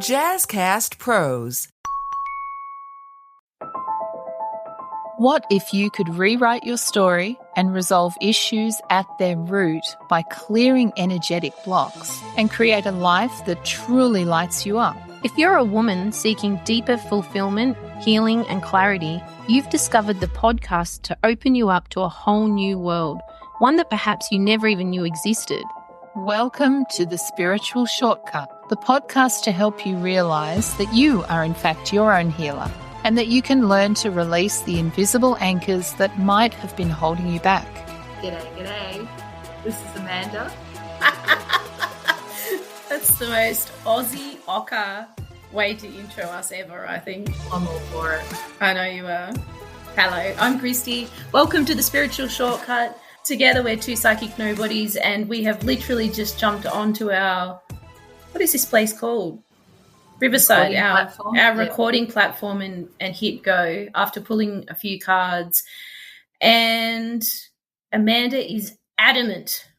Jazzcast Pros. What if you could rewrite your story and resolve issues at their root by clearing energetic blocks and create a life that truly lights you up? If you're a woman seeking deeper fulfillment, healing, and clarity, you've discovered the podcast to open you up to a whole new world, one that perhaps you never even knew existed. Welcome to The Spiritual Shortcut, the podcast to help you realize that you are in fact your own healer and that you can learn to release the invisible anchors that might have been holding you back. G'day. This is Amanda. That's the most Aussie ochre way to intro us ever, I think. I'm all for it. I know you are. Hello, I'm Kristy. Welcome to The Spiritual Shortcut. Together we're two psychic nobodies and we have literally just jumped onto our, what is this place called? Riverside, our recording platform and hit go after pulling a few cards. And Amanda is adamant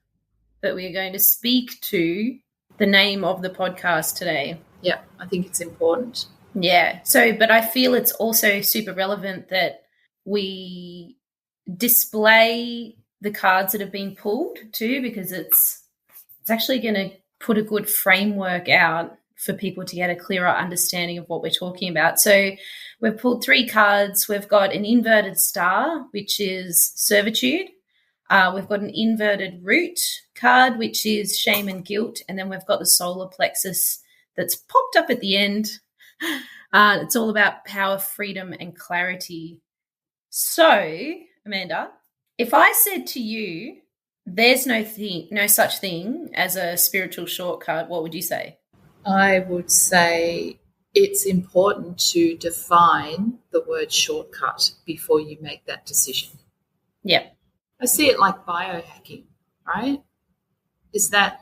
that we are going to speak to the name of the podcast today. Yeah, I think it's important. Yeah. But I feel it's also super relevant that we display the cards that have been pulled too, because it's actually going to put a good framework out for people to get a clearer understanding of what we're talking about. So we've pulled three cards. We've got an inverted star, which is servitude. We've got an inverted root card, which is shame and guilt. And then we've got the solar plexus that's popped up at the end. It's all about power, freedom, and clarity. So, Amanda, if I said to you, there's no such thing as a spiritual shortcut, what would you say? I would say it's important to define the word shortcut before you make that decision. Yeah. I see it like biohacking, right? Is that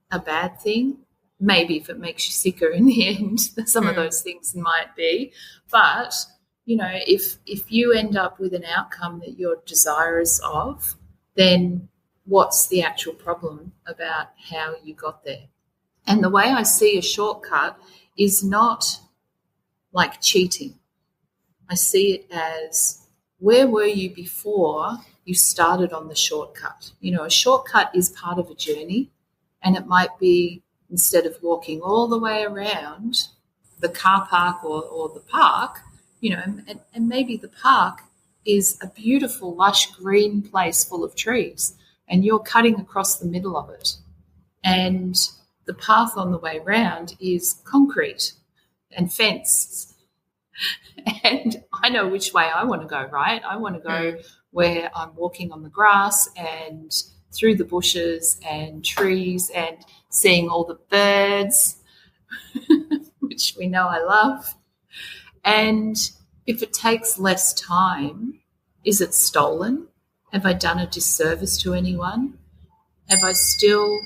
a bad thing? Maybe if it makes you sicker in the end, some of those things might be. But, you know, if you end up with an outcome that you're desirous of, then what's the actual problem about how you got there? And the way I see a shortcut is not like cheating. I see it as, where were you before you started on the shortcut? You know, a shortcut is part of a journey, and it might be, instead of walking all the way around the car park or the park, you know, and maybe the park is a beautiful, lush green place full of trees, and you're cutting across the middle of it. And the path on the way round is concrete and fenced. And I know which way I want to go, right? I want to go where I'm walking on the grass and through the bushes and trees and seeing all the birds, which we know I love. And if it takes less time, is it stolen? Have I done a disservice to anyone? Have I still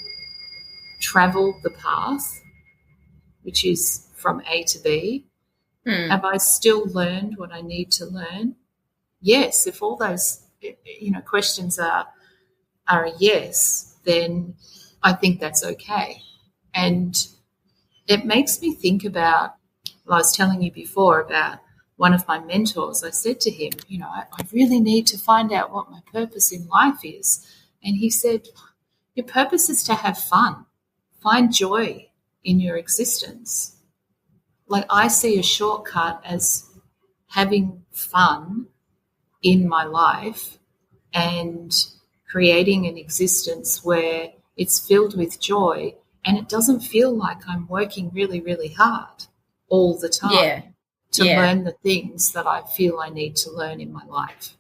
travelled the path, which is from A to B? Have I still learned what I need to learn? Yes, if all those questions are a yes, then I think that's okay. And it makes me think about, well, I was telling you before about one of my mentors. I said to him, I really need to find out what my purpose in life is. And he said, your purpose is to have fun. Find joy in your existence. Like, I see a shortcut as having fun in my life and creating an existence where it's filled with joy and it doesn't feel like I'm working really, really hard all the time to learn the things that I feel I need to learn in my life.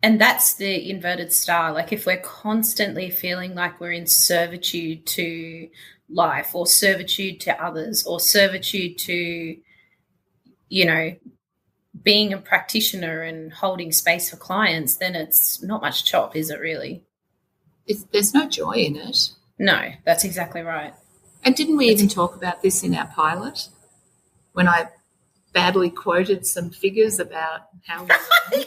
And that's the inverted star. Like, if we're constantly feeling like we're in servitude to life or servitude to others or servitude to, being a practitioner and holding space for clients, then it's not much chop, is it really? There's no joy in it. No, that's exactly right. And didn't we even talk about this in our pilot when I badly quoted some figures about how we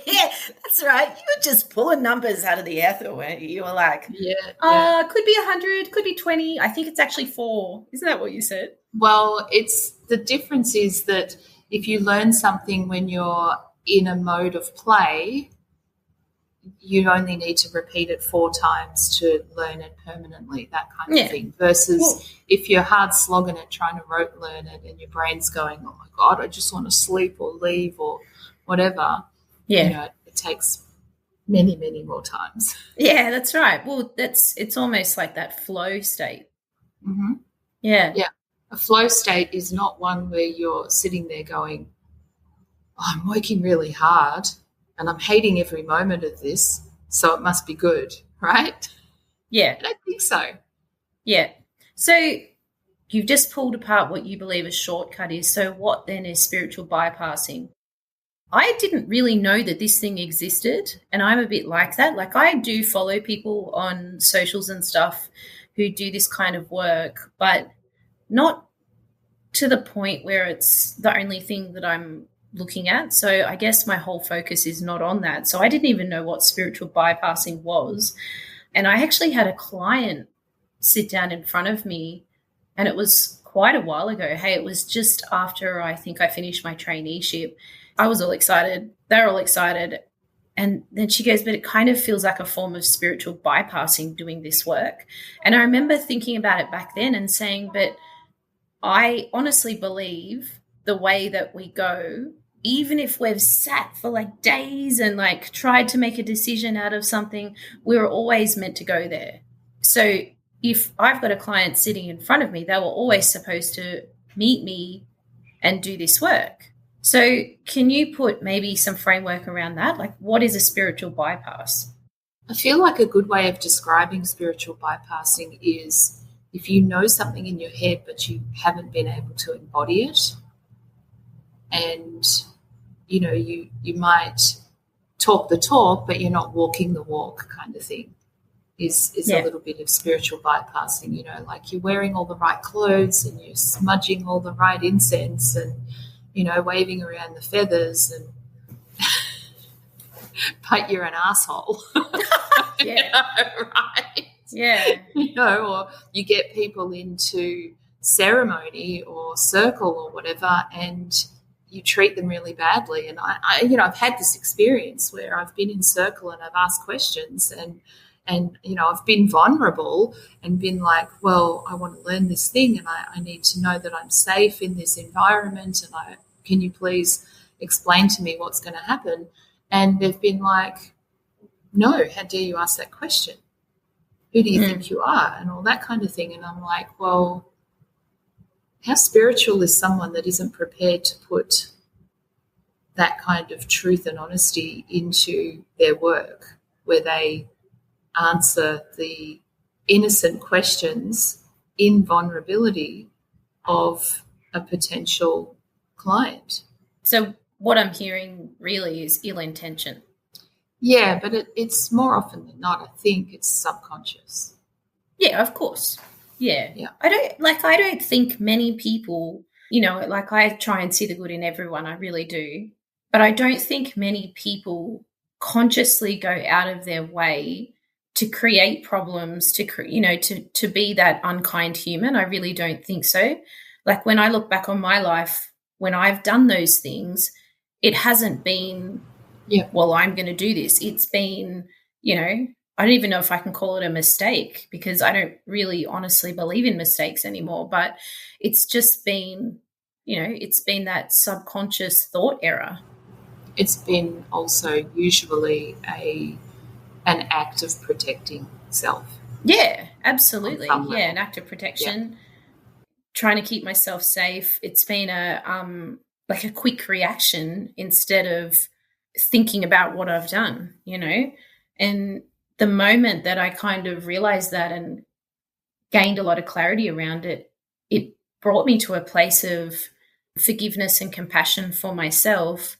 Yeah, that's right. You were just pulling numbers out of the ether, weren't you? You were like, could be 100, could be 20. I think it's actually 4. Isn't that what you said? Well, it's the difference is that if you learn something when you're in a mode of play, you only need to repeat it 4 times to learn it permanently, that kind of thing. Versus if you're hard slogging it, trying to rote learn it, and your brain's going, oh my God, I just want to sleep or leave or whatever, it takes many, many more times. Yeah, that's right. Well, it's almost like that flow state. Mm-hmm. Yeah. Yeah. A flow state is not one where you're sitting there going, oh, I'm working really hard and I'm hating every moment of this, so it must be good, right? Yeah. I don't think so. Yeah. So you've just pulled apart what you believe a shortcut is. So what then is spiritual bypassing? I didn't really know that this thing existed, and I'm a bit like that. Like, I do follow people on socials and stuff who do this kind of work, but not to the point where it's the only thing that I'm looking at. So I guess my whole focus is not on that. So I didn't even know what spiritual bypassing was. And I actually had a client sit down in front of me, and it was quite a while ago. Hey, it was just after I think I finished my traineeship. I was all excited. They're all excited. And then she goes, but it kind of feels like a form of spiritual bypassing doing this work. And I remember thinking about it back then and saying, but I honestly believe the way that we go, even if we've sat for like days and like tried to make a decision out of something, we're always meant to go there. So if I've got a client sitting in front of me, they were always supposed to meet me and do this work. So can you put maybe some framework around that? Like, what is a spiritual bypass? I feel like a good way of describing spiritual bypassing is if you know something in your head but you haven't been able to embody it, and you might talk the talk but you're not walking the walk, kind of thing, is a little bit of spiritual bypassing. Like you're wearing all the right clothes and you're smudging all the right incense and waving around the feathers, and but you're an asshole. Right? Yeah. Or you get people into ceremony or circle or whatever, and you treat them really badly. And I've had this experience where I've been in circle and I've asked questions and I've been vulnerable and been like, well, I want to learn this thing and I need to know that I'm safe in this environment, and can you please explain to me what's going to happen? And they've been like, no, how dare you ask that question? Who do you think you are? And all that kind of thing. And I'm like, well, how spiritual is someone that isn't prepared to put that kind of truth and honesty into their work, where they answer the innocent questions in vulnerability of a potential client? So what I'm hearing really is ill intention. Yeah, but it's more often than not, I think it's subconscious. Yeah, of course. Yeah. I don't think many people, like, I try and see the good in everyone, I really do. But I don't think many people consciously go out of their way to create problems, to be that unkind human. I really don't think so. Like, when I look back on my life, when I've done those things, it hasn't been, well, I'm going to do this. It's been, I don't even know if I can call it a mistake, because I don't really honestly believe in mistakes anymore. But it's just been, it's been that subconscious thought error. It's been also usually an act of protecting self. Yeah, absolutely. Yeah, an act of protection, trying to keep myself safe. It's been a quick reaction instead of thinking about what I've done, And the moment that I kind of realized that and gained a lot of clarity around it, it brought me to a place of forgiveness and compassion for myself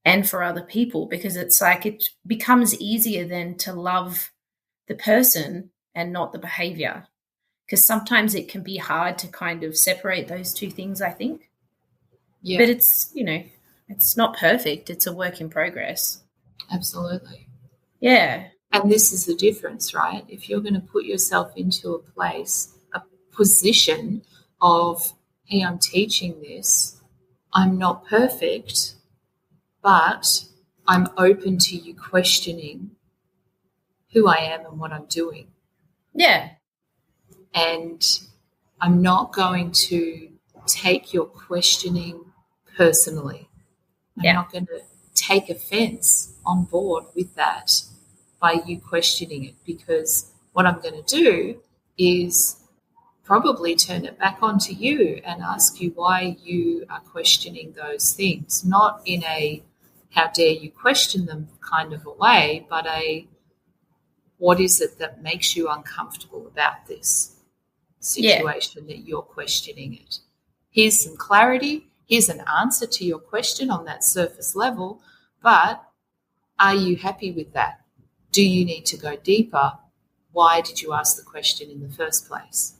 and for other people, because it's like it becomes easier then to love the person and not the behavior, because sometimes it can be hard to kind of separate those two things, I think. Yeah. But it's, it's not perfect. It's a work in progress. Absolutely. Yeah. And this is the difference, right? If you're going to put yourself into a position of hey, I'm teaching this. I'm not perfect, but I'm open to you questioning who I am and what I'm doing. Yeah. And I'm not going to take your questioning personally. I'm not going to take offense on board with that by you questioning it, because what I'm going to do is probably turn it back onto you and ask you why you are questioning those things, not in a how dare you question them kind of a way, but a what is it that makes you uncomfortable about this situation that you're questioning it. Here's some clarity. Here's an answer to your question on that surface level, but are you happy with that? Do you need to go deeper? Why did you ask the question in the first place?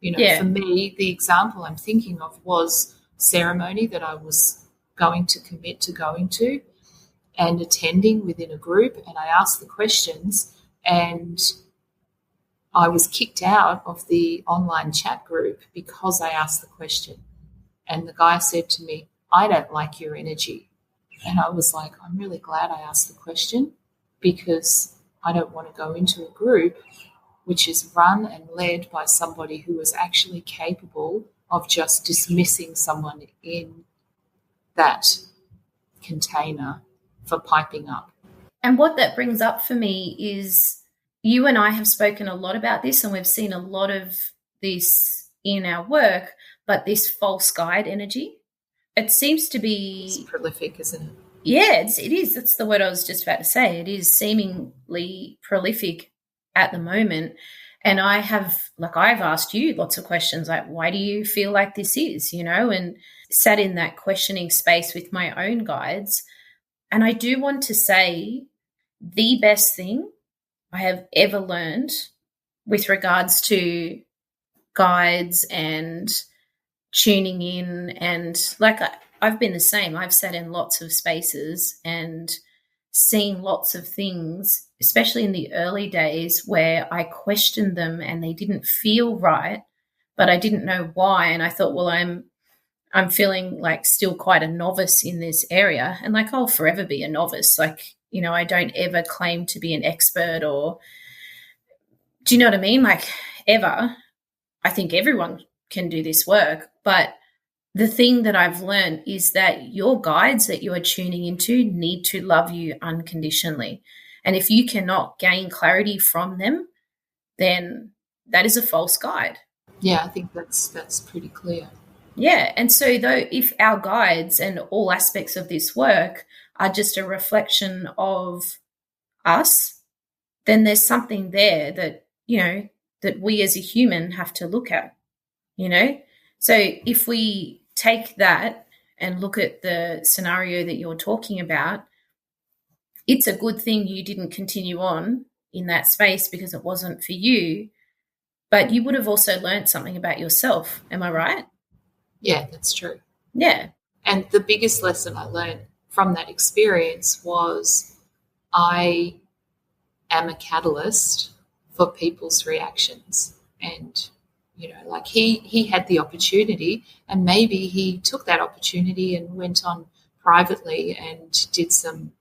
For me, the example I'm thinking of was ceremony that I was going to commit to going to and attending within a group, and I asked the questions and I was kicked out of the online chat group because I asked the question. And the guy said to me, I don't like your energy. And I was like, I'm really glad I asked the question, because I don't want to go into a group which is run and led by somebody who is actually capable of just dismissing someone in that container for piping up. And what that brings up for me is you and I have spoken a lot about this, and we've seen a lot of this in our work, but this false guide energy, it seems to be... It's prolific, isn't it? Yeah, it is. That's the word I was just about to say. It is seemingly prolific at the moment. And I've asked you lots of questions like, why do you feel like this is, and sat in that questioning space with my own guides. And I do want to say the best thing I have ever learned with regards to guides and tuning in, and I've been the same. I've sat in lots of spaces and seen lots of things, especially in the early days, where I questioned them and they didn't feel right, but I didn't know why. And I thought, well, I'm feeling like still quite a novice in this area, and I'll forever be a novice. I don't ever claim to be an expert, or do you know what I mean? Ever. I think everyone can do this work, but the thing that I've learned is that your guides that you are tuning into need to love you unconditionally. And if you cannot gain clarity from them, then that is a false guide. Yeah, I think that's pretty clear. Yeah. And so though, if our guides and all aspects of this work are just a reflection of us, then there's something there that, that we as a human have to look at, So if we take that and look at the scenario that you're talking about, it's a good thing you didn't continue on in that space because it wasn't for you, but you would have also learned something about yourself. Am I right? Yeah, that's true. Yeah. And the biggest lesson I learned from that experience was I am a catalyst for people's reactions. And, he had the opportunity, and maybe he took that opportunity and went on privately and did some,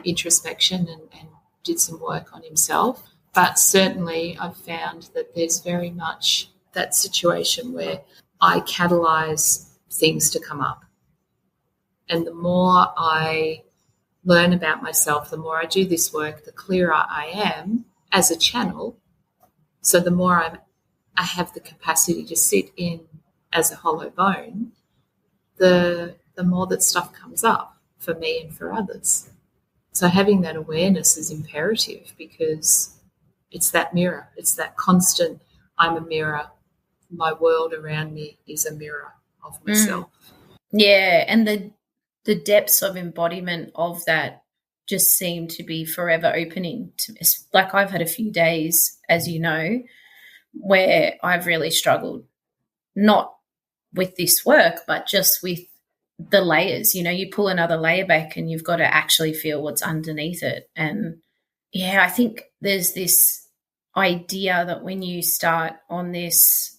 introspection and did some work on himself. But certainly I've found that there's very much that situation where I catalyze things to come up. And the more I learn about myself, the more I do this work, the clearer I am as a channel. So the more I have the capacity to sit in as a hollow bone, the more that stuff comes up for me and for others. So having that awareness is imperative, because it's that mirror. It's that constant, I'm a mirror. My world around me is a mirror of myself. Yeah, and the depths of embodiment of that just seem to be forever opening. I've had a few days, as you know, where I've really struggled, not with this work, but just with the layers. You pull another layer back and you've got to actually feel what's underneath it. And yeah, I think there's this idea that when you start on this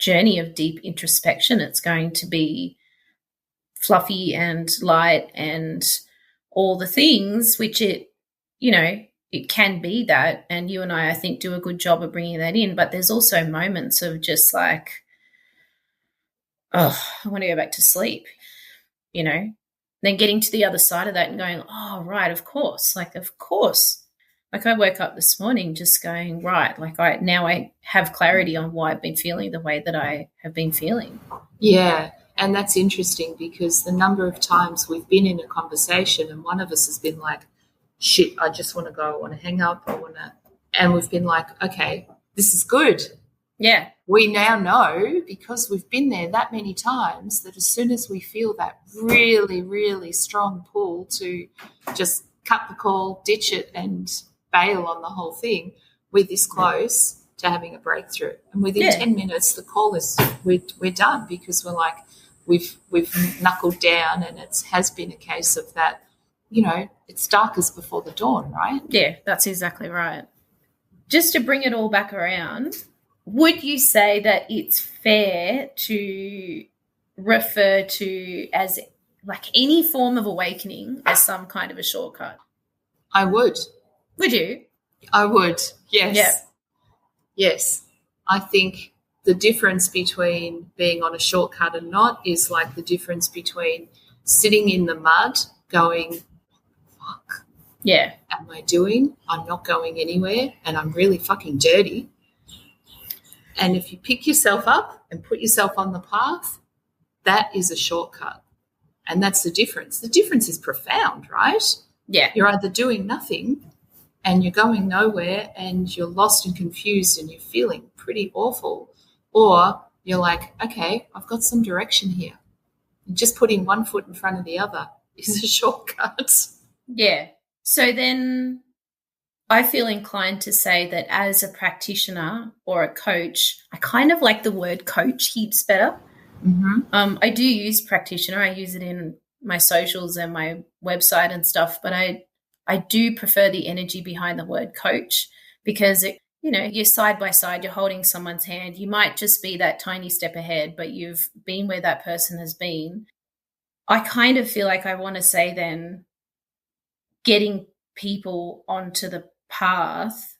journey of deep introspection. It's going to be fluffy and light and all the things, which it can be that. And you and I think, do a good job of bringing that in. But there's also moments of just like, oh, I want to go back to sleep, then getting to the other side of that and going, oh, right, of course. Like I woke up this morning just going, right, like I have clarity on why I've been feeling the way that I have been feeling. Yeah, and that's interesting because the number of times we've been in a conversation and one of us has been like, shit, I just want to go, I want to hang up, and we've been like, okay, this is good. Yeah. We now know, because we've been there that many times, that as soon as we feel that really, really strong pull to just cut the call, ditch it and bail on the whole thing, we're this close to having a breakthrough. And within 10 minutes, the call is, we're done, because we're like, we've knuckled down, and it has been a case of that, it's darkest before the dawn, right? Yeah, that's exactly right. Just to bring it all back around, would you say that it's fair to refer to as like any form of awakening as some kind of a shortcut? I would. Would you? I would, yes. Yeah. Yes. I think the difference between being on a shortcut and not is like the difference between sitting in the mud going, fuck. Yeah. Am I doing? I'm not going anywhere, and I'm really fucking dirty. And if you pick yourself up and put yourself on the path, that is a shortcut. And that's the difference. The difference is profound, right? Yeah. You're either doing nothing and you're going nowhere and you're lost and confused and you're feeling pretty awful, or you're like, okay, I've got some direction here. And just putting one foot in front of the other is a shortcut. Yeah. So then I feel inclined to say that as a practitioner or a coach, I kind of like the word coach heaps better. Mm-hmm. I do use practitioner. I use it in my socials and my website and stuff, but I do prefer the energy behind the word coach, because you're side by side, you're holding someone's hand. You might just be that tiny step ahead, but you've been where that person has been. I kind of feel like I want to say then, getting people onto the path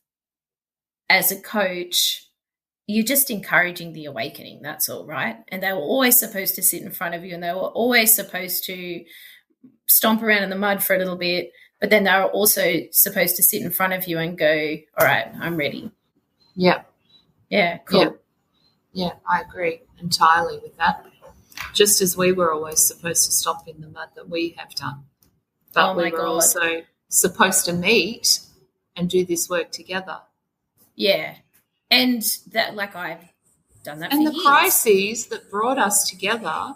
as a coach, you're just encouraging the awakening, that's all, right? And they were always supposed to sit in front of you, and they were always supposed to stomp around in the mud for a little bit, but then they were also supposed to sit in front of you and go, all right, I'm ready. Yeah. Yeah, cool. Yeah, I agree entirely with that. Just as we were always supposed to stomp in the mud that we have done. But we were also supposed to meet and do this work together. Yeah. And that, like, I've done that and for the years. crises that brought us together,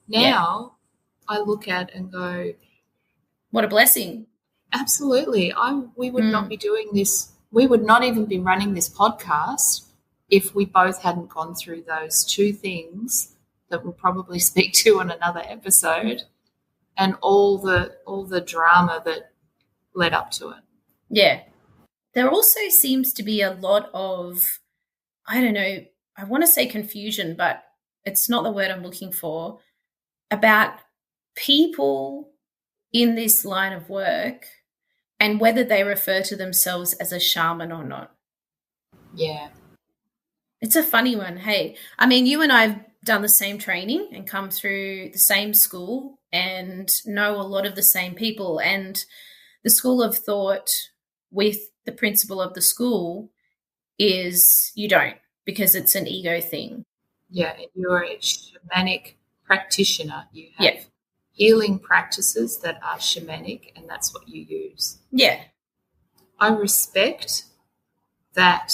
now I look at and go, what a blessing. Absolutely. We would not be doing this. We would not even be running this podcast if we both hadn't gone through those two things that we'll probably speak to on another episode, and all the drama that led up to it. Yeah. There also seems to be a lot of, I don't know, I want to say confusion, but it's not the word I'm looking for, about people in this line of work and whether they refer to themselves as a shaman or not. Yeah. It's a funny one. Hey, I mean, you and I have done the same training and come through the same school and know a lot of the same people, and the school of thought with the principal of the school is you don't, because it's an ego thing. Yeah, you're a shamanic practitioner. You have healing practices that are shamanic, and that's what you use. Yeah. I respect that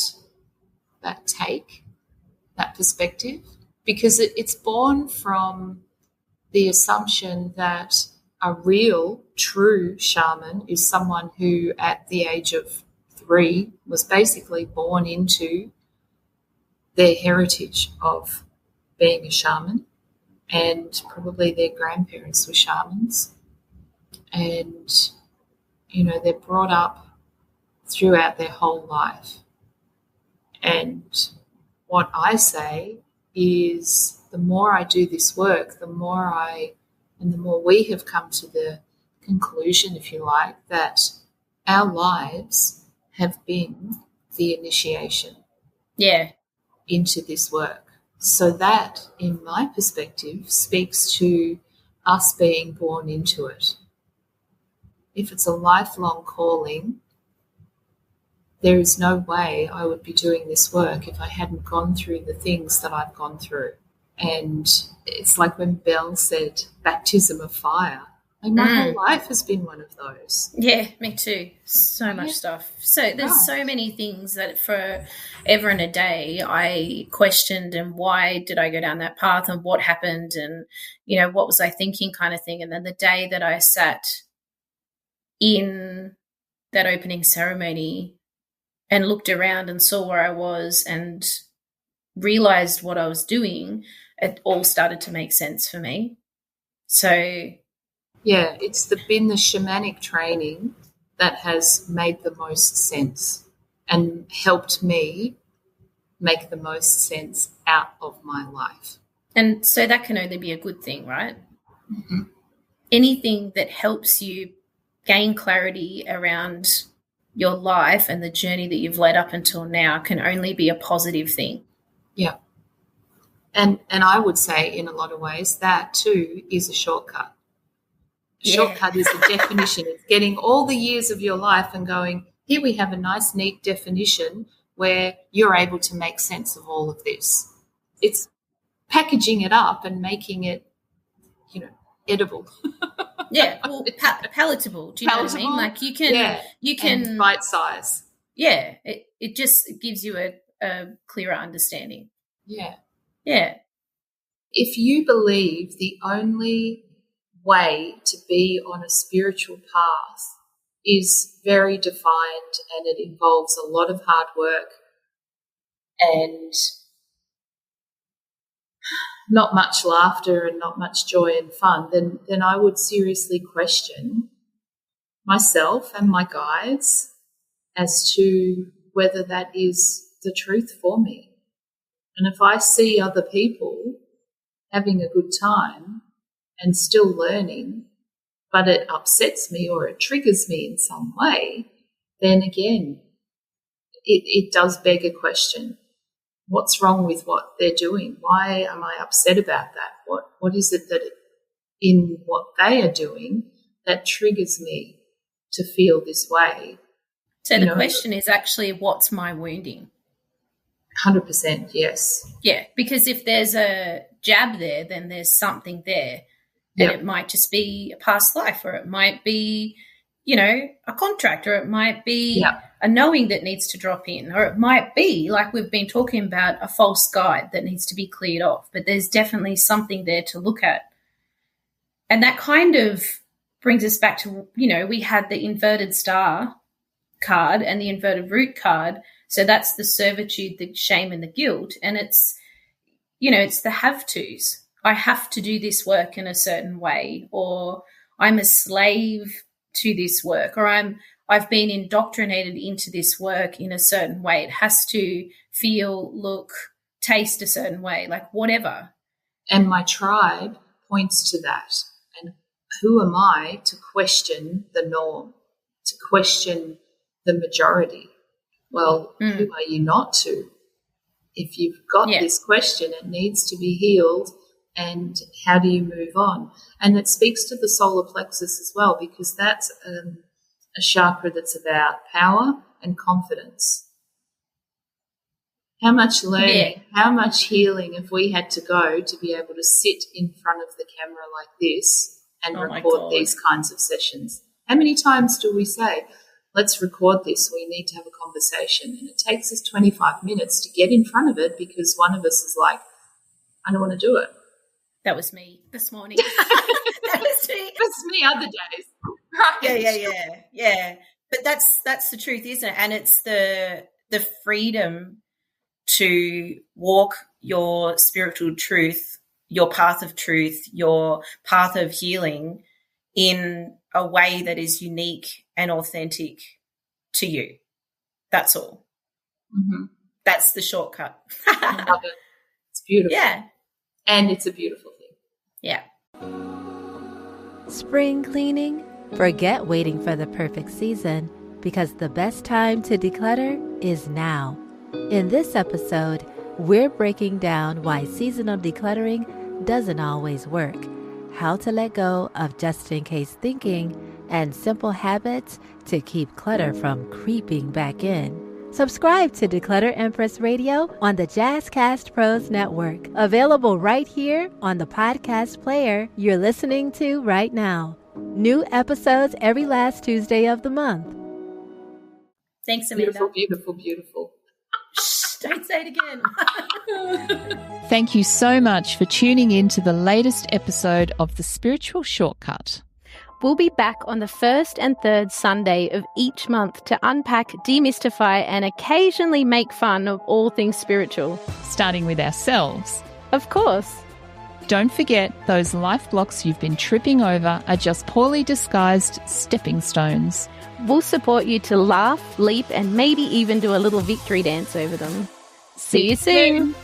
take, that perspective, because it's born from the assumption that a real, true shaman is someone who at the age of 3 was basically born into their heritage of being a shaman, and probably their grandparents were shamans, and they're brought up throughout their whole life. And what I say is the more I do this work, the more we have come to the conclusion, if you like, that our lives have been the initiation into this work. So that, in my perspective, speaks to us being born into it. If it's a lifelong calling, there is no way I would be doing this work if I hadn't gone through the things that I've gone through. And it's like when Belle said, baptism of fire. Like my whole life has been one of those. Yeah, me too. So much stuff. So there's so many things that forever and a day I questioned, and why did I go down that path, and what happened, and, you know, what was I thinking, kind of thing. And then the day that I sat in that opening ceremony and looked around and saw where I was and realized what I was doing, it all started to make sense for me. So yeah, it's been the shamanic training that has made the most sense and helped me make the most sense out of my life. And so that can only be a good thing, right? Mm-hmm. Anything that helps you gain clarity around your life and the journey that you've led up until now can only be a positive thing. Yeah. And I would say in a lot of ways that too is a shortcut. Shortcut is a definition. It's getting all the years of your life and going, here we have a nice, neat definition where you're able to make sense of all of this. It's packaging it up and making it, you know, edible. Yeah, well, palatable. Do you know what I mean? Like you can and bite size. Yeah, it just gives you a clearer understanding. Yeah. Yeah. If you believe the only way to be on a spiritual path is very defined and it involves a lot of hard work and not much laughter and not much joy and fun, then I would seriously question myself and my guides as to whether that is the truth for me. And if I see other people having a good time and still learning, but it upsets me or it triggers me in some way, then again, it does beg a question. What's wrong with what they're doing? Why am I upset about that? What is it that in what they are doing that triggers me to feel this way? So the question is actually, what's my wounding? 100%, yes. Yeah, because if there's a jab there, then there's something there. And it might just be a past life, or it might be, you know, a contract, or it might be a knowing that needs to drop in, or it might be, like we've been talking about, a false guide that needs to be cleared off. But there's definitely something there to look at. And that kind of brings us back to, you know, we had the inverted star card and the inverted root card. So that's the servitude, the shame, and the guilt. And it's, you know, it's the have-tos. I have to do this work in a certain way, or I'm a slave to this work, or I've been indoctrinated into this work in a certain way. It has to feel, look, taste a certain way, like whatever. And my tribe points to that. And who am I to question the norm, to question the majority? Well, who are you not to? If you've got this question, it needs to be healed. And how do you move on? And it speaks to the solar plexus as well, because that's a chakra that's about power and confidence. How much learning, how much healing have we had to go to be able to sit in front of the camera like this and record these kinds of sessions? How many times do we say, let's record this, we need to have a conversation? And it takes us 25 minutes to get in front of it because one of us is like, I don't want to do it. That was me this morning. That was me. That's me other days. Right. Yeah. But that's the truth, isn't it? And it's the freedom to walk your spiritual truth, your path of truth, your path of healing in a way that is unique and authentic to you. That's all. Mm-hmm. That's the shortcut. I love it. It's beautiful. Yeah. And it's a beautiful thing. Yeah. Spring cleaning? Forget waiting for the perfect season, because the best time to declutter is now. In this episode, we're breaking down why seasonal decluttering doesn't always work, how to let go of just-in-case thinking, and simple habits to keep clutter from creeping back in. Subscribe to Declutter Empress Radio on the Jazzcast Pros Network, available right here on the podcast player you're listening to right now. New episodes every last Tuesday of the month. Thanks, Amanda. Beautiful, beautiful, beautiful. Shh, don't say it again. Thank you so much for tuning in to the latest episode of The Spiritual Shortcut. We'll be back on the first and third Sunday of each month to unpack, demystify, and occasionally make fun of all things spiritual. Starting with ourselves. Of course. Don't forget, those life blocks you've been tripping over are just poorly disguised stepping stones. We'll support you to laugh, leap, and maybe even do a little victory dance over them. See you soon.